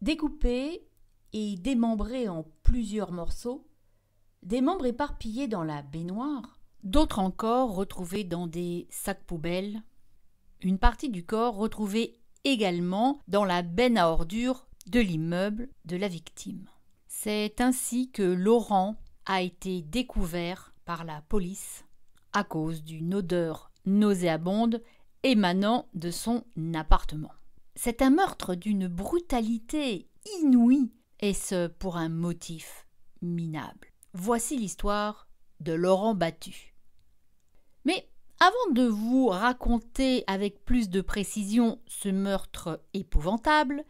Découpés et démembrés en plusieurs morceaux, des membres éparpillés dans la baignoire, d'autres encore retrouvés dans des sacs poubelles, une partie du corps retrouvée également dans la benne à ordures de l'immeuble de la victime. C'est ainsi que Laurent a été découvert par la police à cause d'une odeur nauséabonde émanant de son appartement. C'est un meurtre d'une brutalité inouïe, et ce pour un motif minable. Voici l'histoire de Laurent battu. Mais avant de vous raconter avec plus de précision ce meurtre épouvantable,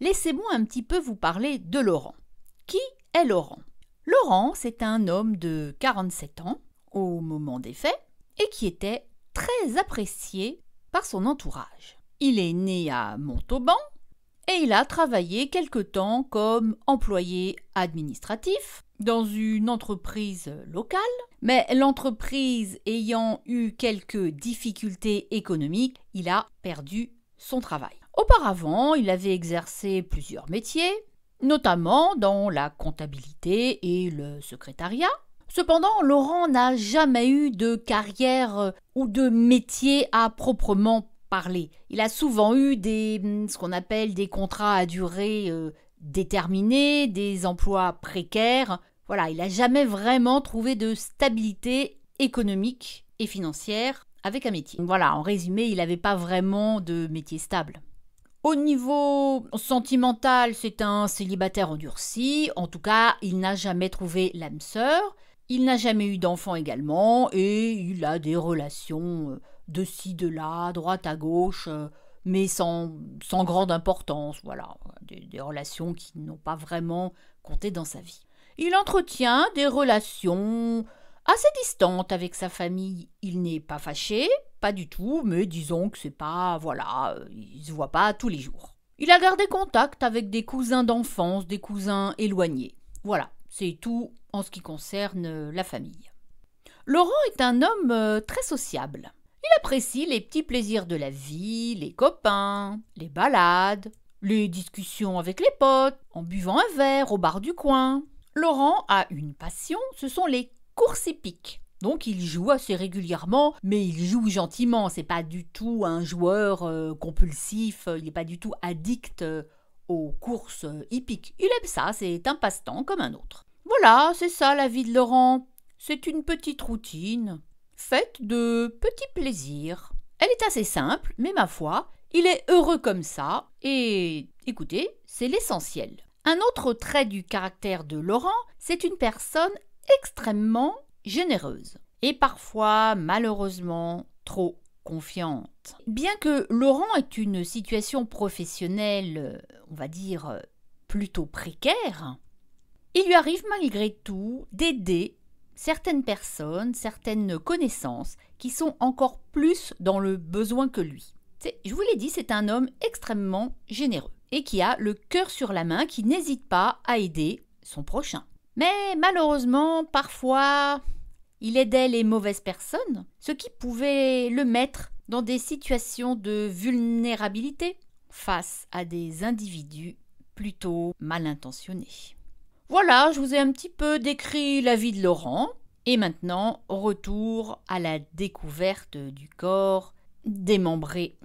laissez-moi un petit peu vous parler de Laurent. Qui est Laurent ? Laurent, c'est un homme de 47 ans au moment des faits et qui était très apprécié par son entourage. Il est né à Montauban et il a travaillé quelque temps comme employé administratif dans une entreprise locale, mais l'entreprise ayant eu quelques difficultés économiques, il a perdu son travail. Auparavant, il avait exercé plusieurs métiers, notamment dans la comptabilité et le secrétariat. Cependant, Laurent n'a jamais eu de carrière ou de métier à proprement parler. Il a souvent eu ce qu'on appelle des contrats à durée déterminée, des emplois précaires. Voilà, il n'a jamais vraiment trouvé de stabilité économique et financière avec un métier. Voilà, en résumé, il n'avait pas vraiment de métier stable. Au niveau sentimental, c'est un célibataire endurci. En tout cas, il n'a jamais trouvé l'âme sœur. Il n'a jamais eu d'enfant également et il a des relations de ci, de là, à droite, à gauche, mais sans grande importance. Voilà, des relations qui n'ont pas vraiment compté dans sa vie. Il entretient des relations assez distantes avec sa famille. Il n'est pas fâché, pas du tout, mais disons que c'est pas, voilà, il se voit pas tous les jours. Il a gardé contact avec des cousins d'enfance, des cousins éloignés. Voilà, c'est tout en ce qui concerne la famille. Laurent est un homme très sociable. Il apprécie les petits plaisirs de la vie, les copains, les balades, les discussions avec les potes, en buvant un verre au bar du coin. Laurent a une passion, ce sont les courses hippiques. Donc il joue assez régulièrement, mais il joue gentiment. C'est pas du tout un joueur compulsif, il n'est pas du tout addict aux courses hippiques. Il aime ça, c'est un passe-temps comme un autre. Voilà, c'est ça la vie de Laurent. C'est une petite routine, faite de petits plaisirs. Elle est assez simple, mais ma foi, il est heureux comme ça. Et écoutez, c'est l'essentiel. Un autre trait du caractère de Laurent, c'est une personne extrêmement généreuse et parfois, malheureusement, trop confiante. Bien que Laurent ait une situation professionnelle, on va dire, plutôt précaire, il lui arrive malgré tout d'aider certaines personnes, certaines connaissances qui sont encore plus dans le besoin que lui. Je vous l'ai dit, c'est un homme extrêmement généreux et qui a le cœur sur la main, qui n'hésite pas à aider son prochain. Mais malheureusement, parfois, il aidait les mauvaises personnes, ce qui pouvait le mettre dans des situations de vulnérabilité face à des individus plutôt mal intentionnés. Voilà, je vous ai un petit peu décrit la vie de Laurent. Et maintenant, retour à la découverte du corps démembré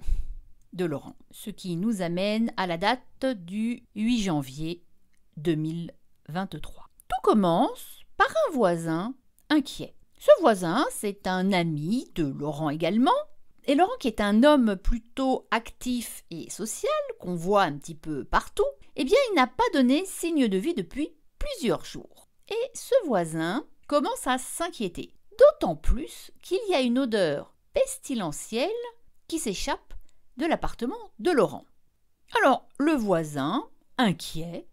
de Laurent. Ce qui nous amène à la date du 8 janvier 2023. Tout commence par un voisin inquiet. Ce voisin, c'est un ami de Laurent également. Et Laurent, qui est un homme plutôt actif et social, qu'on voit un petit peu partout, eh bien, il n'a pas donné signe de vie depuis plusieurs jours. Et ce voisin commence à s'inquiéter, d'autant plus qu'il y a une odeur pestilentielle qui s'échappe de l'appartement de Laurent. Alors, le voisin, inquiet,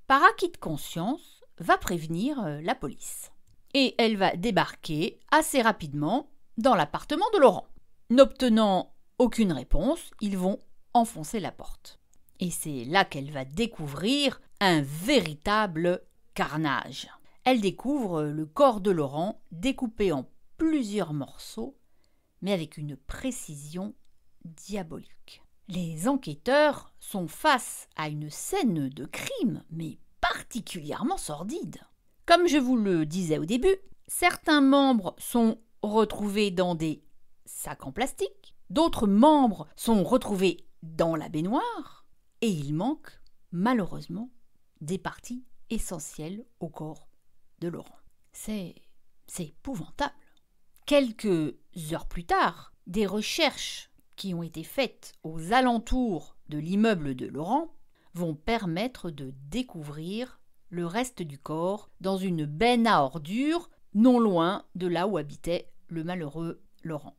par acquis de conscience, va prévenir la police. Et elle va débarquer assez rapidement dans l'appartement de Laurent. N'obtenant aucune réponse, ils vont enfoncer la porte. Et c'est là qu'elle va découvrir un véritable carnage. Elle découvre le corps de Laurent découpé en plusieurs morceaux, mais avec une précision diabolique. Les enquêteurs sont face à une scène de crime, mais particulièrement sordide. Comme je vous le disais au début, certains membres sont retrouvés dans des sacs en plastique, d'autres membres sont retrouvés dans la baignoire, et il manque, malheureusement, des parties essentielles au corps de Laurent. C'est épouvantable. Quelques heures plus tard, des recherches qui ont été faites aux alentours de l'immeuble de Laurent vont permettre de découvrir le reste du corps dans une benne à ordures non loin de là où habitait le malheureux Laurent.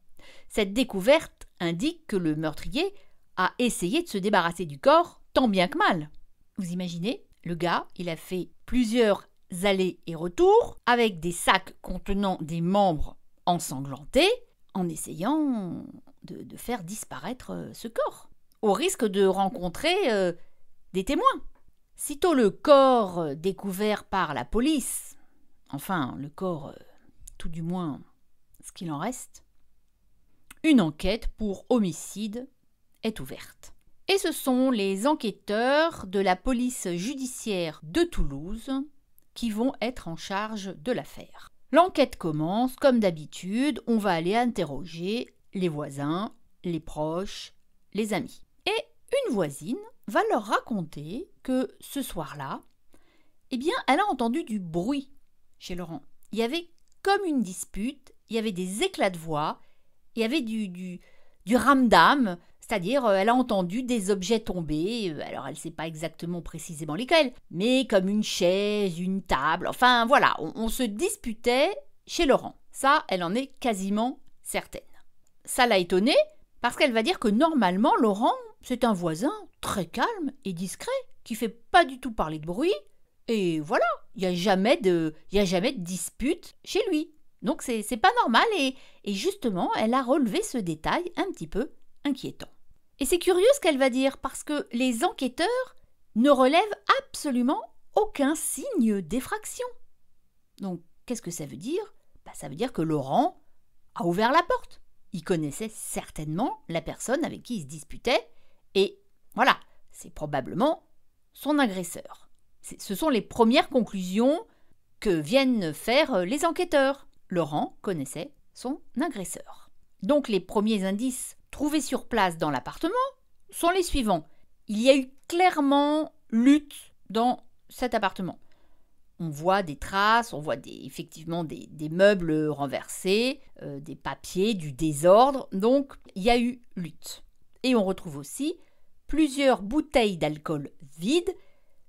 Cette découverte indique que le meurtrier a essayé de se débarrasser du corps tant bien que mal. Vous imaginez, le gars, il a fait plusieurs allers et retours avec des sacs contenant des membres ensanglantés en essayant de faire disparaître ce corps, au risque de rencontrer des témoins. Sitôt le corps découvert par la police, enfin le corps, tout du moins ce qu'il en reste, une enquête pour homicide est ouverte. Et ce sont les enquêteurs de la police judiciaire de Toulouse qui vont être en charge de l'affaire. L'enquête commence, comme d'habitude, on va aller interroger les voisins, les proches, les amis. Et une voisine va leur raconter que ce soir-là, eh bien, elle a entendu du bruit chez Laurent. Il y avait comme une dispute, il y avait des éclats de voix, il y avait du ramdam, c'est-à-dire elle a entendu des objets tomber, alors elle ne sait pas exactement précisément lesquels, mais comme une chaise, une table, enfin voilà, on se disputait chez Laurent. Ça, elle en est quasiment certaine. Ça l'a étonnée parce qu'elle va dire que normalement, Laurent, c'est un voisin très calme et discret, qui ne fait pas du tout parler de bruit, et voilà, il n'y a jamais de dispute chez lui. Donc c'est pas normal et justement, elle a relevé ce détail un petit peu inquiétant. Et c'est curieux ce qu'elle va dire parce que les enquêteurs ne relèvent absolument aucun signe d'effraction. Donc qu'est-ce que ça veut dire ? Ça veut dire que Laurent a ouvert la porte. Il connaissait certainement la personne avec qui il se disputait et voilà, c'est probablement son agresseur. Ce sont les premières conclusions que viennent faire les enquêteurs. Laurent connaissait son agresseur. Donc les premiers indices trouvés sur place dans l'appartement sont les suivants. Il y a eu clairement lutte dans cet appartement. On voit des traces, on voit effectivement des meubles renversés, des papiers, du désordre. Donc il y a eu lutte. Et on retrouve aussi plusieurs bouteilles d'alcool vides,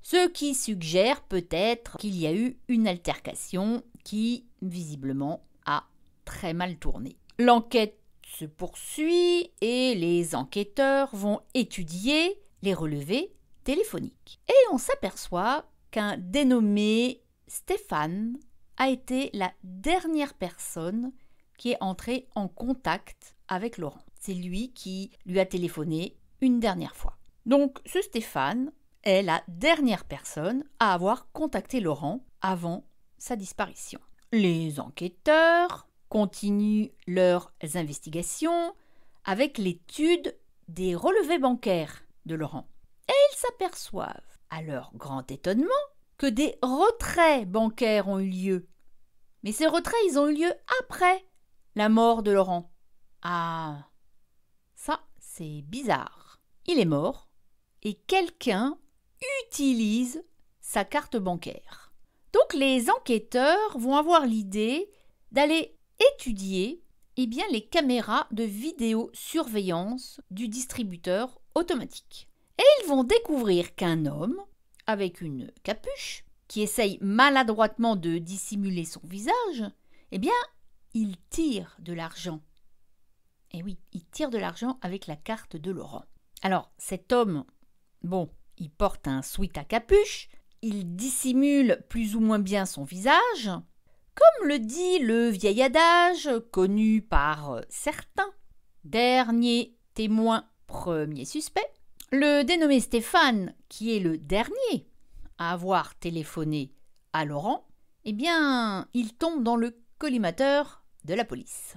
ce qui suggère peut-être qu'il y a eu une altercation qui, visiblement, a très mal tourné. L'enquête se poursuit et les enquêteurs vont étudier les relevés téléphoniques. Et on s'aperçoit qu'un dénommé Stéphane a été la dernière personne qui est entrée en contact avec Laurent. C'est lui qui lui a téléphoné une dernière fois. Donc ce Stéphane est la dernière personne à avoir contacté Laurent avant sa disparition. Les enquêteurs continuent leurs investigations avec l'étude des relevés bancaires de Laurent. Et ils s'aperçoivent, à leur grand étonnement, que des retraits bancaires ont eu lieu. Mais ces retraits, ils ont eu lieu après la mort de Laurent. Ah, ça, c'est bizarre. Il est mort et quelqu'un utilise sa carte bancaire. Donc les enquêteurs vont avoir l'idée d'aller étudier les caméras de vidéosurveillance du distributeur automatique. Et ils vont découvrir qu'un homme, avec une capuche, qui essaye maladroitement de dissimuler son visage, il tire de l'argent. Et oui, il tire de l'argent avec la carte de Laurent. Alors, cet homme, il porte un sweat à capuche, il dissimule plus ou moins bien son visage. Comme le dit le vieil adage, connu par certains, dernier témoin, premier suspect, le dénommé Stéphane, qui est le dernier à avoir téléphoné à Laurent, il tombe dans le collimateur de la police.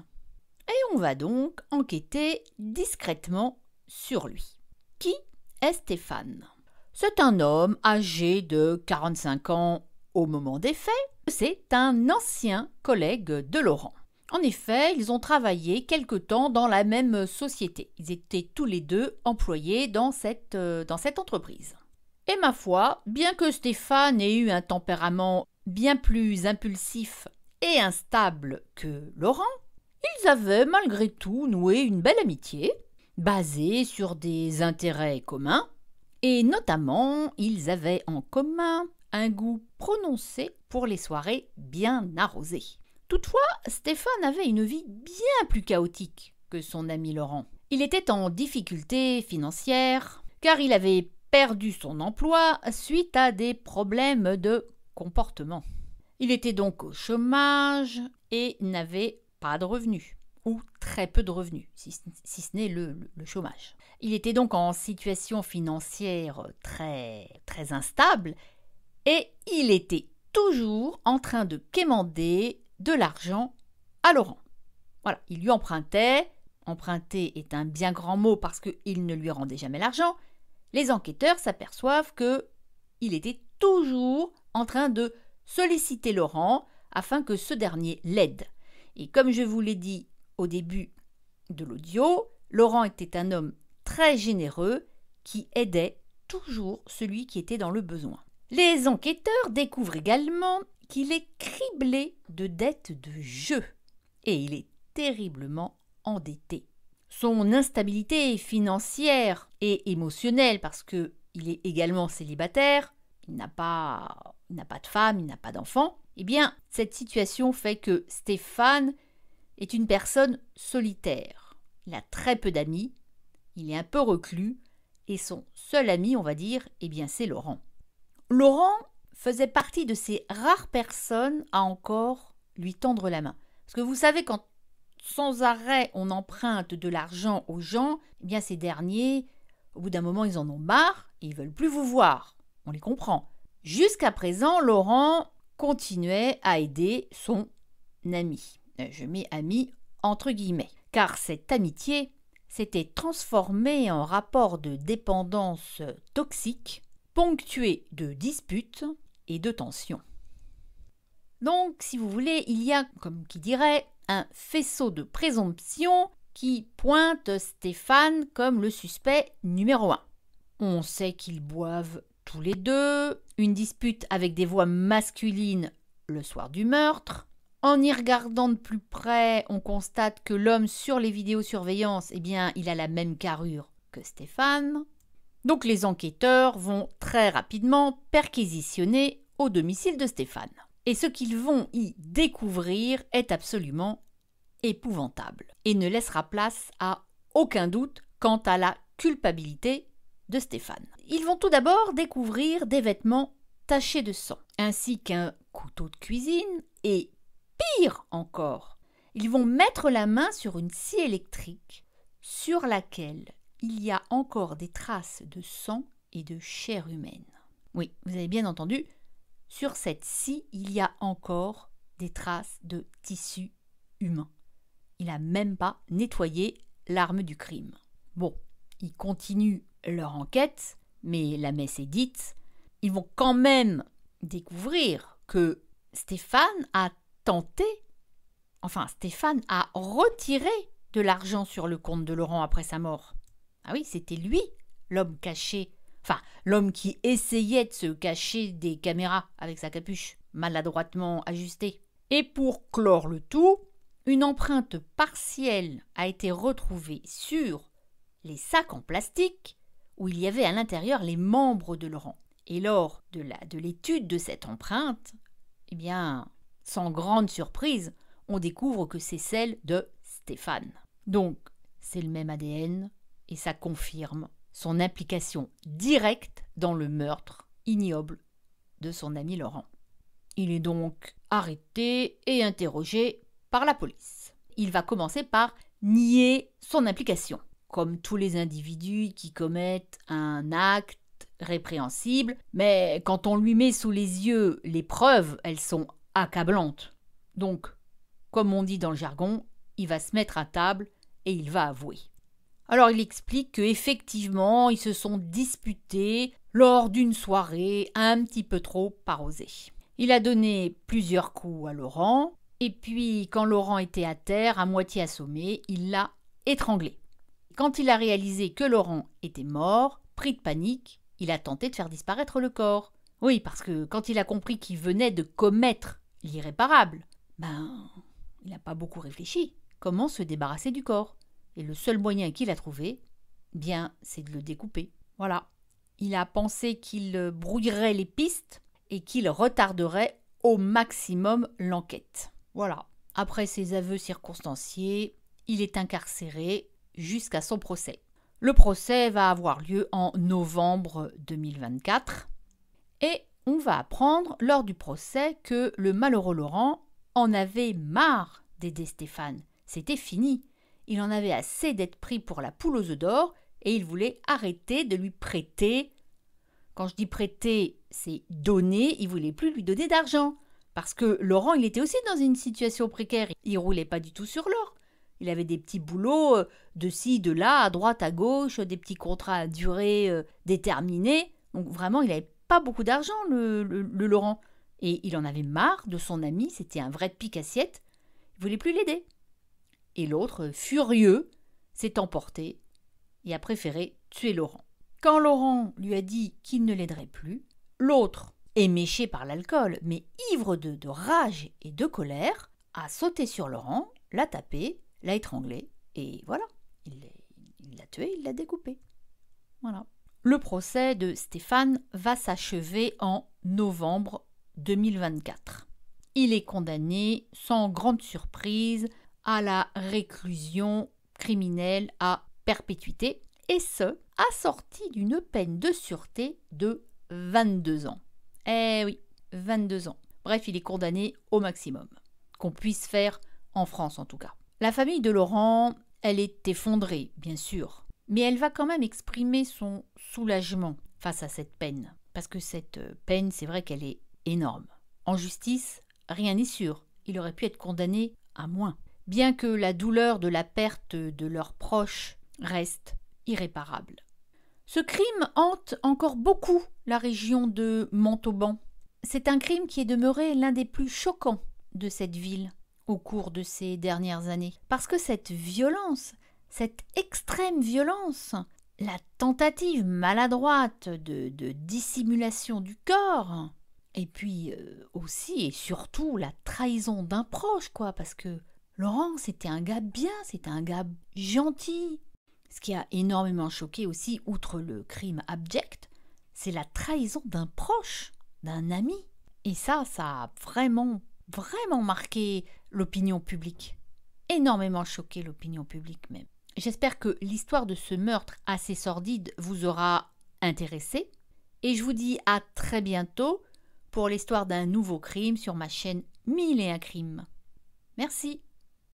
Et on va donc enquêter discrètement sur lui. Qui est Stéphane? C'est un homme âgé de 45 ans au moment des faits. C'est un ancien collègue de Laurent. En effet, ils ont travaillé quelque temps dans la même société. Ils étaient tous les deux employés dans cette entreprise. Et ma foi, bien que Stéphane ait eu un tempérament bien plus impulsif et instable que Laurent, ils avaient malgré tout noué une belle amitié, basée sur des intérêts communs, et notamment ils avaient en commun un goût prononcé pour les soirées bien arrosées. Toutefois, Stéphane avait une vie bien plus chaotique que son ami Laurent. Il était en difficulté financière, car il avait perdu son emploi suite à des problèmes de comportement. Il était donc au chômage et n'avait pas de revenus, ou très peu de revenus, si ce n'est le chômage. Il était donc en situation financière très instable et il était toujours en train de quémander de l'argent à Laurent. Voilà, il lui empruntait. Emprunter est un bien grand mot parce qu'il ne lui rendait jamais l'argent. Les enquêteurs s'aperçoivent qu'il était toujours en train de solliciter Laurent afin que ce dernier l'aide. Et comme je vous l'ai dit au début de l'audio, Laurent était un homme très généreux qui aidait toujours celui qui était dans le besoin. Les enquêteurs découvrent également qu'il est criblé de dettes de jeu et il est terriblement endetté. Son instabilité financière et émotionnelle, parce qu'il est également célibataire, il n'a pas de femme, il n'a pas d'enfant, eh bien, cette situation fait que Stéphane est une personne solitaire. Il a très peu d'amis, il est un peu reclus, et son seul ami, on va dire, eh bien, c'est Laurent. Laurent faisait partie de ces rares personnes à encore lui tendre la main. Parce que vous savez, quand sans arrêt on emprunte de l'argent aux gens, eh bien ces derniers, au bout d'un moment, ils en ont marre et ils veulent plus vous voir. On les comprend. Jusqu'à présent, Laurent continuait à aider son ami. Je mets ami entre guillemets, car cette amitié s'était transformée en rapport de dépendance toxique, ponctué de disputes et de tensions. Donc, si vous voulez, il y a, comme qui dirait, un faisceau de présomption qui pointe Stéphane comme le suspect numéro 1. On sait qu'ils boivent tous les deux, une dispute avec des voix masculines le soir du meurtre. En y regardant de plus près, on constate que l'homme sur les vidéosurveillances, eh bien, il a la même carrure que Stéphane. Donc les enquêteurs vont très rapidement perquisitionner au domicile de Stéphane. Et ce qu'ils vont y découvrir est absolument épouvantable et ne laissera place à aucun doute quant à la culpabilité de Stéphane. Ils vont tout d'abord découvrir des vêtements tachés de sang, ainsi qu'un couteau de cuisine et, pire encore, ils vont mettre la main sur une scie électrique sur laquelle il y a encore des traces de sang et de chair humaine. Oui, vous avez bien entendu, sur cette scie, il y a encore des traces de tissu humain. Il n'a même pas nettoyé l'arme du crime. Bon, ils continuent leur enquête, mais la messe est dite. Ils vont quand même découvrir que Stéphane a retiré de l'argent sur le compte de Laurent après sa mort. Ah oui, c'était lui, l'homme caché. Enfin, l'homme qui essayait de se cacher des caméras avec sa capuche, maladroitement ajustée. Et pour clore le tout, une empreinte partielle a été retrouvée sur les sacs en plastique où il y avait à l'intérieur les membres de Laurent. Et lors de l'étude de cette empreinte, eh bien, sans grande surprise, on découvre que c'est celle de Stéphane. Donc, c'est le même ADN et ça confirme son implication directe dans le meurtre ignoble de son ami Laurent. Il est donc arrêté et interrogé par la police. Il va commencer par nier son implication, comme tous les individus qui commettent un acte répréhensible, mais quand on lui met sous les yeux les preuves, elles sont accablantes. Donc, comme on dit dans le jargon, il va se mettre à table et il va avouer. Alors il explique qu'effectivement, ils se sont disputés lors d'une soirée un petit peu trop arrosée. Il a donné plusieurs coups à Laurent, et puis quand Laurent était à terre, à moitié assommé, il l'a étranglé. Quand il a réalisé que Laurent était mort, pris de panique, il a tenté de faire disparaître le corps. Oui, parce que quand il a compris qu'il venait de commettre l'irréparable, il n'a pas beaucoup réfléchi. Comment se débarrasser du corps? Et le seul moyen qu'il a trouvé, c'est de le découper. Voilà. Il a pensé qu'il brouillerait les pistes et qu'il retarderait au maximum l'enquête. Voilà. Après ses aveux circonstanciés, il est incarcéré jusqu'à son procès. Le procès va avoir lieu en novembre 2024 et on va apprendre lors du procès que le malheureux Laurent en avait marre d'aider Stéphane. C'était fini. Il en avait assez d'être pris pour la poule aux œufs d'or et il voulait arrêter de lui prêter. Quand je dis prêter, c'est donner, il ne voulait plus lui donner d'argent. Parce que Laurent, il était aussi dans une situation précaire. Il ne roulait pas du tout sur l'or. Il avait des petits boulots de ci, de là, à droite, à gauche, des petits contrats à durée déterminée. Donc vraiment, il n'avait pas beaucoup d'argent, le Laurent. Et il en avait marre de son ami, c'était un vrai pique-assiette. Il ne voulait plus l'aider. Et l'autre, furieux, s'est emporté et a préféré tuer Laurent. Quand Laurent lui a dit qu'il ne l'aiderait plus, l'autre, éméché par l'alcool, mais ivre de rage et de colère, a sauté sur Laurent, l'a tapé, l'a étranglé, et voilà, il l'a tué, il l'a découpé. Voilà. Le procès de Stéphane va s'achever en novembre 2024. Il est condamné, sans grande surprise, à la réclusion criminelle à perpétuité, et ce, assorti d'une peine de sûreté de 22 ans. Eh oui, 22 ans. Bref, il est condamné au maximum, qu'on puisse faire en France en tout cas. La famille de Laurent, elle est effondrée, bien sûr, mais elle va quand même exprimer son soulagement face à cette peine, parce que cette peine, c'est vrai qu'elle est énorme. En justice, rien n'est sûr, il aurait pu être condamné à moins, bien que la douleur de la perte de leurs proches reste irréparable. Ce crime hante encore beaucoup la région de Montauban. C'est un crime qui est demeuré l'un des plus choquants de cette ville au cours de ces dernières années. Parce que cette violence, cette extrême violence, la tentative maladroite de dissimulation du corps, et puis aussi et surtout la trahison d'un proche, parce que Laurent, c'était un gars bien, c'était un gars gentil. Ce qui a énormément choqué aussi, outre le crime abject, c'est la trahison d'un proche, d'un ami. Et ça a vraiment marqué l'opinion publique. Énormément choqué l'opinion publique même. J'espère que l'histoire de ce meurtre assez sordide vous aura intéressé. Et je vous dis à très bientôt pour l'histoire d'un nouveau crime sur ma chaîne 1001 crimes. Merci.